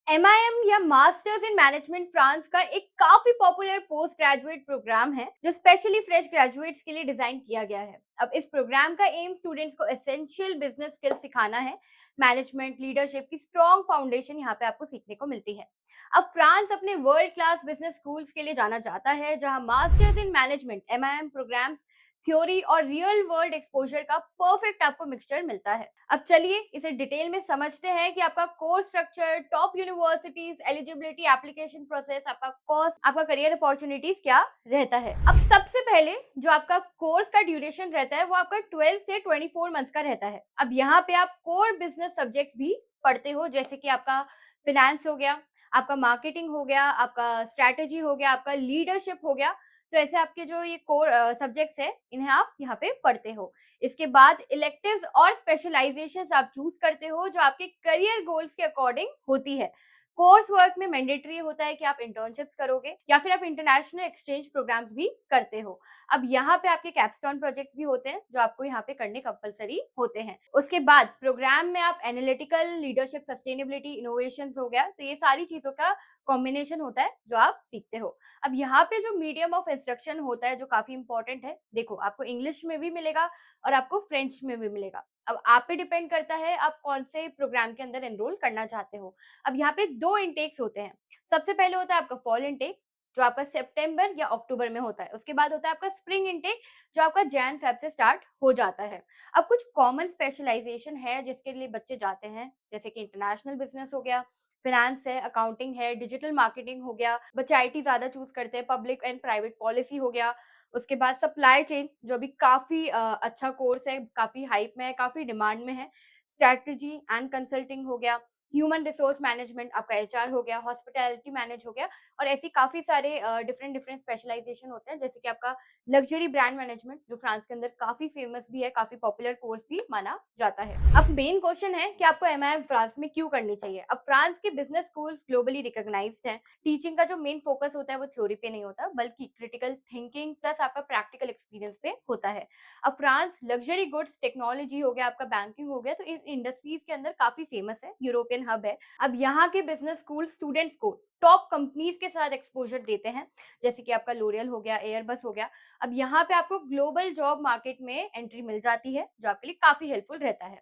MIM या masters in management France का एक काफी पॉपुलर पोस्ट ग्रेजुएट प्रोग्राम है जो स्पेशली फ्रेश ग्रेजुएट्स के लिए डिजाइन किया गया है। अब इस प्रोग्राम का एम स्टूडेंट्स को एसेंशियल बिजनेस स्किल्स सिखाना है। मैनेजमेंट लीडरशिप की स्ट्रॉन्ग फाउंडेशन यहाँ पे आपको सीखने को मिलती है। अब फ्रांस अपने वर्ल्ड क्लास बिजनेस स्कूल्स के लिए जाना जाता है, जहां masters in management MIM programmes theory और रियल वर्ल्ड एक्सपोजर का परफेक्ट आपको मिक्सचर मिलता है। अब चलिए इसे डिटेल में समझते हैं कि आपका course structure, top universities, eligibility, application process, आपका कॉस्ट, आपका करियर अपॉर्चुनिटीज क्या रहता है। अब सबसे पहले जो आपका कोर्स का ड्यूरेशन रहता है वो आपका 12 से 24 मंथ्स का रहता है। अब यहाँ पे आप कोर बिजनेस सब्जेक्ट्स भी पढ़ते हो, जैसे कि आपका फिनेंस हो गया, आपका मार्केटिंग हो गया, आपका स्ट्रैटेजी हो गया, आपका लीडरशिप हो गया। तो ऐसे आपके जो ये कोर सब्जेक्ट्स है इन्हें आप यहाँ पे पढ़ते हो। इसके बाद इलेक्टिव्स और स्पेशलाइजेशंस आप चूज करते हो जो आपके करियर गोल्स के अकॉर्डिंग होती है। कोर्स वर्क में मैंडेटरी होता है कि आप इंटर्नशिप्स करोगे या फिर आप इंटरनेशनल एक्सचेंज प्रोग्राम्स भी करते हो। अब यहाँ पे आपके कैप्स्टोन प्रोजेक्ट्स भी होते हैं जो आपको यहाँ पे करने कंपलसरी होते हैं। उसके बाद प्रोग्राम में आप एनालिटिकल, लीडरशिप, सस्टेनेबिलिटी, इनोवेशंस हो गया, तो ये सारी चीजों का कॉम्बिनेशन होता है जो आप सीखते हो। अब यहाँ पे जो मीडियम ऑफ इंस्ट्रक्शन होता है जो काफी इंपॉर्टेंट है, देखो आपको इंग्लिश में भी मिलेगा और आपको फ्रेंच में भी मिलेगा। अब आप पे डिपेंड करता है आप कौन से प्रोग्राम के अंदर एनरोल करना चाहते हो। अब यहाँ पे 2 इंटेक्स होते हैं। सबसे पहले होता है आपका फॉल इंटेक जो आपका सितंबर या अक्टूबर में होता है। उसके बाद होता है आपका स्प्रिंग इंटेक जो आपका जैन फेब से स्टार्ट हो जाता है। अब कुछ कॉमन स्पेशलाइजेशन है जिसके लिए बच्चे जाते हैं, जैसे कि इंटरनेशनल बिजनेस हो गया, फिनेंस है, अकाउंटिंग है, डिजिटल मार्केटिंग हो गया, बच्चे आईटी ज्यादा चूज करते हैं, पब्लिक एंड प्राइवेट पॉलिसी हो गया। उसके बाद सप्लाई चेन जो अभी काफी अच्छा कोर्स है, काफी हाइप में है, काफी डिमांड में है। स्ट्रैटेजी एंड कंसल्टिंग हो गया, ह्यूमन रिसोर्स मैनेजमेंट आपका HR हो गया, हॉस्पिटैलिटी मैनेज हो गया। और ऐसी काफी सारे डिफरेंट डिफरेंट स्पेशलाइजेशन होते हैं, जैसे कि आपका लग्जरी ब्रांड मैनेजमेंट जो फ्रांस के अंदर काफी फेमस भी है, काफी पॉपुलर कोर्स भी माना जाता है। अब मेन क्वेश्चन है कि आपको MIM फ्रांस में क्यों करनी चाहिए। अब फ्रांस के बिजनेस स्कूल्स ग्लोबली रिकॉग्नाइज्ड हैं। टीचिंग का जो मेन फोकस होता है वो थ्योरी पे नहीं होता, बल्कि क्रिटिकल थिंकिंग प्लस आपका प्रैक्टिकल एक्सपीरियंस पे होता है। अब फ्रांस लग्जरी गुड्स, टेक्नोलॉजी हो गया, आपका बैंकिंग हो गया, तो इन इंडस्ट्रीज के अंदर काफी फेमस है, यूरोपियन हब है। अब यहाँ के बिजनेस स्कूल स्टूडेंट्स को टॉप कंपनीज के साथ एक्सपोजर देते हैं, जैसे कि आपका लोरियल हो गया, एयरबस हो गया। अब यहाँ पे आपको ग्लोबल जॉब मार्केट में एंट्री मिल जाती है जो आपके लिए काफी हेल्पफुल रहता है।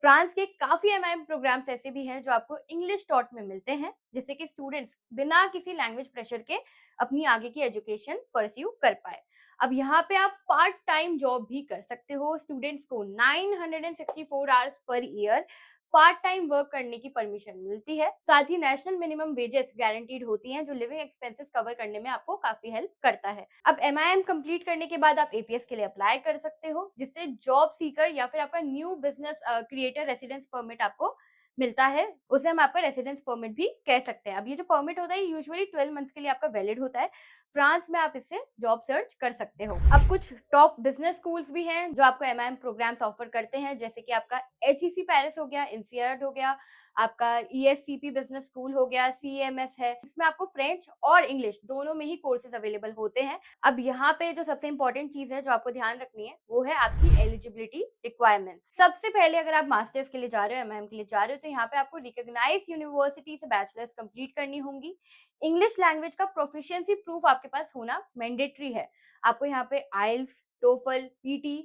फ्रांस के काफी MIM प्रोग्राम्स ऐसे भी हैं जो आपको इंग्लिश टॉट में मिलते हैं, जिससे कि स्टूडेंट्स बिना किसी लैंग्वेज प्रेशर के अपनी आगे की एजुकेशन परस्यू कर पाए। अब यहाँ पे आप पार्ट टाइम जॉब भी कर सकते हो। स्टूडेंट्स को 964 hours per year part time work करने की परमिशन मिलती है। साथ ही नेशनल मिनिमम वेजेस गारंटीड होती हैं जो लिविंग एक्सपेंसेस कवर करने में आपको काफी हेल्प करता है। अब MIM कंप्लीट करने के बाद आप APS के लिए अप्लाई कर सकते हो, जिससे जॉब सीकर या फिर आपका new business creator residence permit आपको मिलता है। उसे हम आपका रेसिडेंस परमिट भी कह सकते हैं। अब ये जो परमिट होता है यूजुअली 12 मंथ्स के लिए आपका वैलिड होता है। फ्रांस में आप इससे जॉब सर्च कर सकते हो। अब कुछ टॉप बिजनेस स्कूल्स भी हैं जो आपको MIM प्रोग्राम्स ऑफर करते हैं, जैसे कि आपका HEC पेरिस हो गया, INSEAD हो गया, आपका ESCP बिजनेस स्कूल हो गया, CMS है। इसमें आपको फ्रेंच और इंग्लिश दोनों में ही कोर्सेज अवेलेबल होते हैं। अब यहाँ पे जो सबसे इंपॉर्टेंट चीज है जो आपको ध्यान रखनी है वो है आपकी एलिजिबिलिटी रिक्वायरमेंट्स। सबसे पहले अगर आप मास्टर्स के लिए जा रहे हो, MIM के लिए जा रहे हो, तो यहाँ पे आपको रिकॉग्नाइज यूनिवर्सिटी से बैचलर्स कंप्लीट करनी होंगी। इंग्लिश लैंग्वेज का प्रोफिशिएंसी प्रूफ आपके पास होना मैंडेटरी है। आपको यहाँ पे आइल्स, टोफल, PT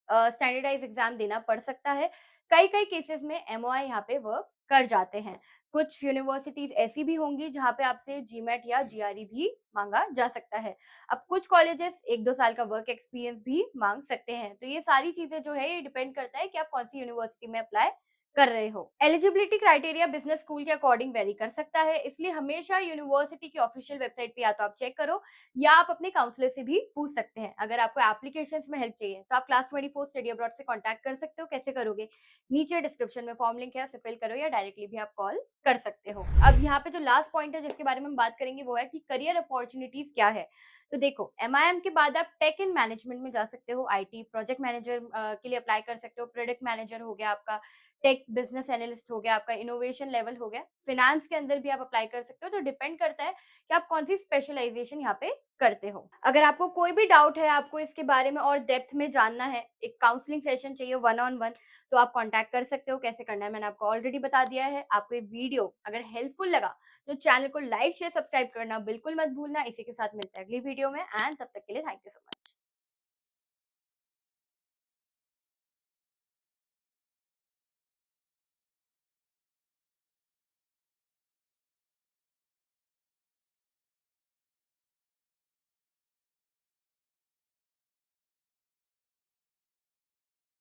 स्टैंडर्डाइज एग्जाम देना पड़ सकता है। कई कई केसेस में MOI यहाँ पे वर्क कर जाते हैं। कुछ यूनिवर्सिटीज ऐसी भी होंगी जहाँ पे आपसे GMAT या GRE भी मांगा जा सकता है। अब कुछ कॉलेजेस 1-2 साल का वर्क एक्सपीरियंस भी मांग सकते हैं। तो ये सारी चीजें जो है ये डिपेंड करता है कि आप कौन सी यूनिवर्सिटी में अप्लाई कर रहे हो। एलिजिबिलिटी क्राइटेरिया बिजनेस स्कूल के अकॉर्डिंग वेरी कर सकता है, इसलिए हमेशा यूनिवर्सिटी की ऑफिशियल वेबसाइट पे या तो आप चेक करो या आप अपने काउंसलर से भी पूछ सकते हैं। अगर आपको एप्लीकेशंस में हेल्प चाहिए तो आप क्लास 24 स्टडी अब्रॉड से कांटेक्ट कर सकते हो। कैसे करोगे? नीचे डिस्क्रिप्शन में फॉर्म लिंक है, उसे फिल करो या डायरेक्टली भी आप कॉल कर सकते हो। अब यहाँ पे जो लास्ट पॉइंट है जिसके बारे में हम बात करेंगे वो है कि करियर अपॉर्चुनिटीज क्या है। तो देखो MIM के बाद आप टेक इन मैनेजमेंट में जा सकते हो, IT प्रोजेक्ट मैनेजर के लिए अप्लाई कर सकते हो, प्रोडक्ट मैनेजर हो गया आपका, टेक बिजनेस एनालिस्ट हो गया, आपका इनोवेशन लेवल हो गया, फिनेंस के अंदर भी आप अप्लाई कर सकते हो। तो डिपेंड करता है कि आप कौन सी स्पेशलाइजेशन यहाँ पे करते हो। अगर आपको कोई भी डाउट है, आपको इसके बारे में और डेप्थ में जानना है, एक काउंसलिंग सेशन चाहिए वन ऑन वन, तो आप कॉन्टैक्ट कर सकते हो। कैसे करना है मैंने आपको ऑलरेडी बता दिया है। आपको ये वीडियो अगर हेल्पफुल लगा तो चैनल को लाइक शेयर सब्सक्राइब करना बिल्कुल मत भूलना। इसी के साथ मिलते हैं अगली वीडियो में, एंड तब तक के लिए थैंक यू सो मच।